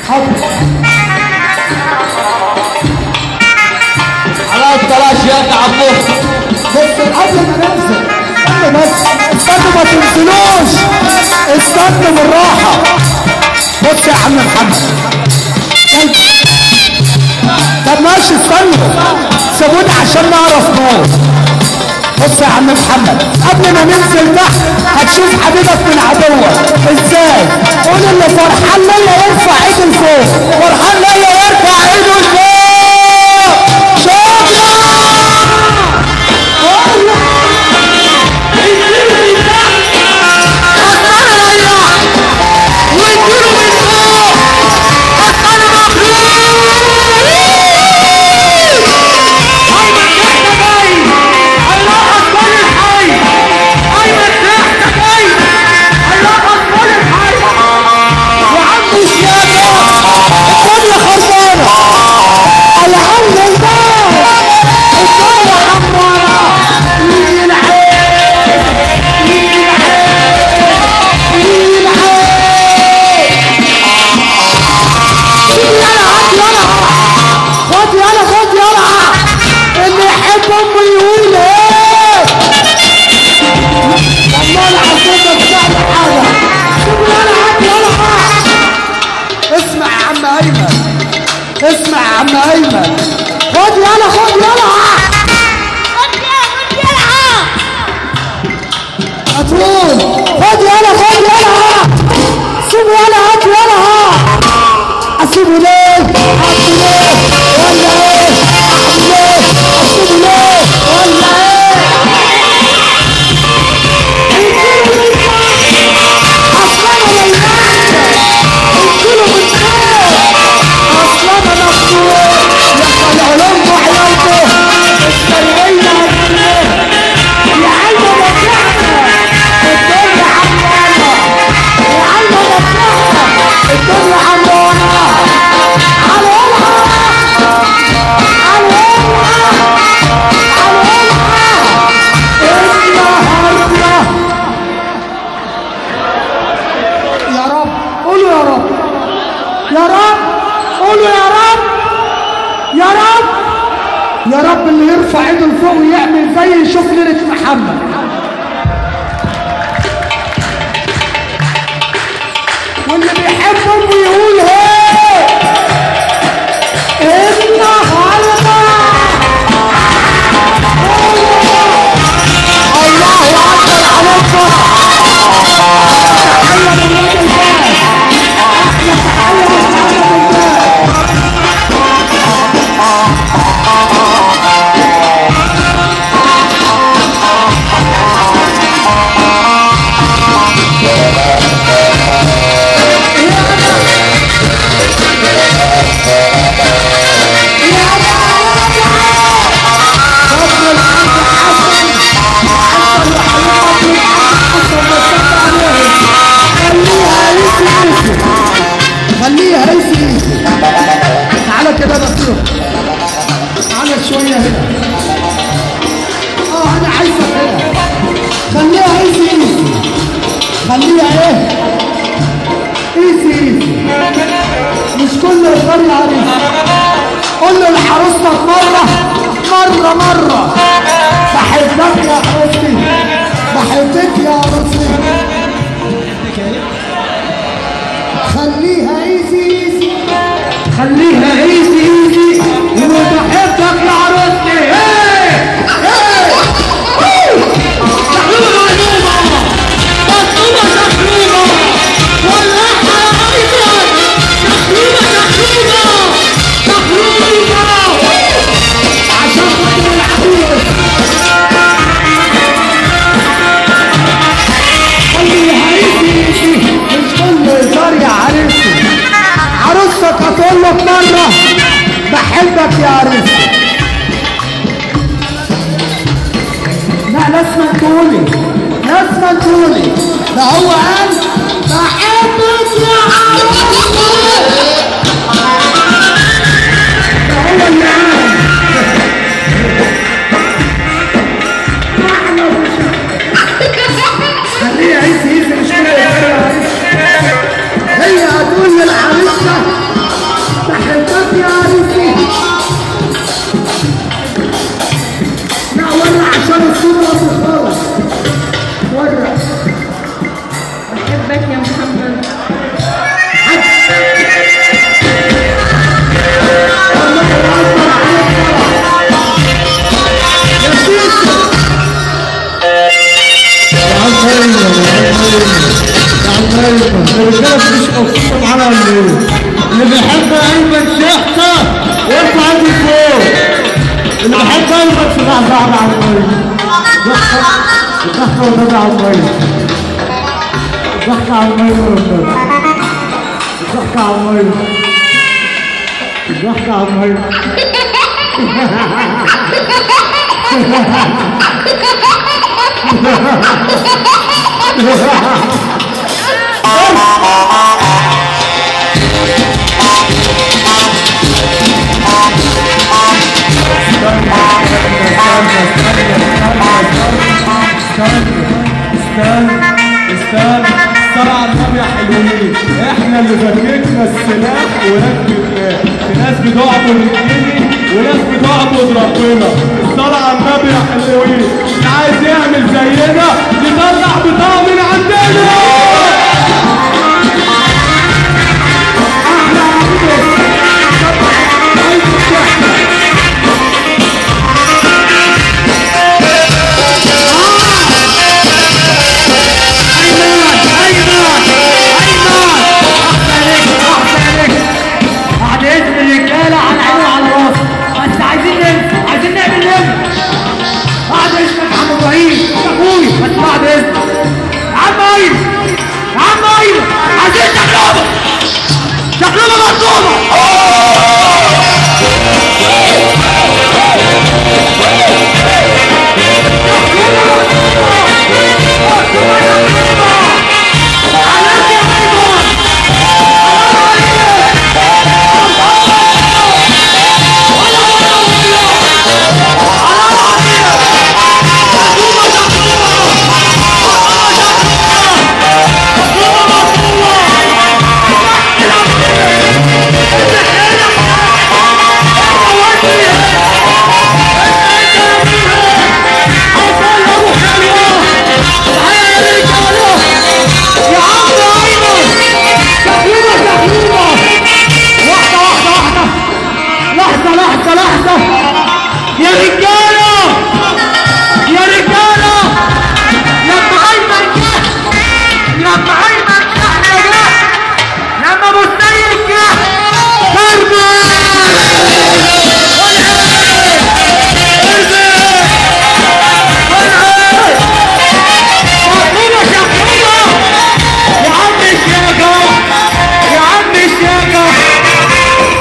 خلاص بلاش يا اخي عبود. بس قبل ما ننزل استنوا بس، استنوا ما تنزلوش، استنوا بالراحة. بص يا عم محمد، طب ماشي استنوا سيبوني عشان نعرف نور. بص يا عم محمد، قبل ما ننزل تحت هتشوف حبيبك من عدوك ازاي. قول اللي فرحان ليا يرفع ايده لفوق، فرحان ليا يرفع ايده لفوق. شكرا. اسمع يا عم ايمن، خد يلا خد يلا خد يلا هتقول خد يلا خد يلا سيبه يلا هات يلا اسيبه ليه؟ احطه ليه؟ ولا ايه؟ احطه ليه؟ اسيبه ليه؟ ولا ايه؟ اصلا انا يمنى اديله بالخير، اصلا انا مخدوع يا العلوم وعيالته السرية هتقول يا عم رجعنا الدنيا عمالة، يا عم رجعنا الدنيا عمالة على يا رب قولوا يا رب، يا رب قولوا يا رب، يا رب يا رب اللي يرفع ايده لفوق ويعمل زي يشوف ليلة محمد. واللي بيحب امه يقول هيه النهارده الله اكبر عليكم. تحية للراجل ده، احلى تحية للراجل خليها ايزي. تعالى كده بصير، تعالى شويه هنا. انا عايزك هنا، خليها ايزي ايزي، خليها ايه ايزي ايزي. مش كل الغري عريس. قول له لعروستك مره بحبك يا عروستي، بحبك يا عروستي. خليها ايزي ايزي، خليها ايزي ايزي وبحبك يا عروستي. عروستك هتقول لك مره بحبك يا عروستي. لا لازم تقولي، لازم تقولي. ده هو قال بحبك يا عروستي، ده هو اللي قال. خليها عيسي عيسي، مش كده يا عريس. هي هتقول للعريسة واحدة على المية. الضغطة والنبي على المية. الضغطة على المية والنبي. الضغطة على المية. الضغطة على المية. استنى الصلاة على النبي يا حلوين. احنا اللي فككنا السلاح وركبناه. في ناس بتعبد الجني وناس بتعبد ربنا. الصلاة على النبي يا حلوين. اللي عايز يعمل زينا يطلع بطاقة من عندنا.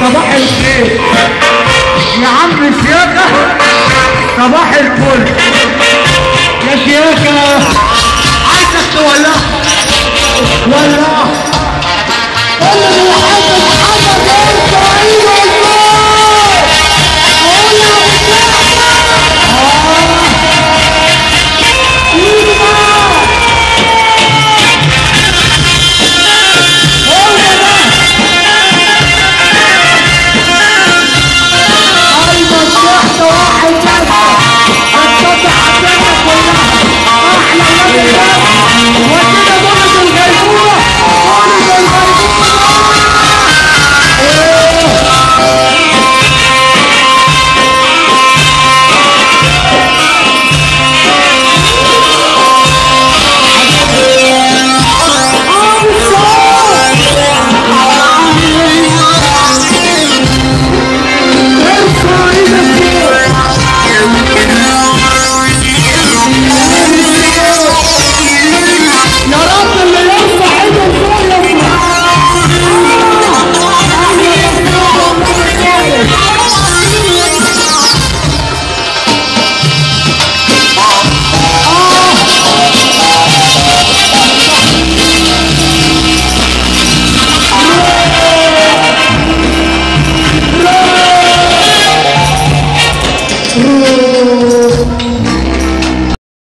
صباح الخير يا عم الشيخة. صباح الفل.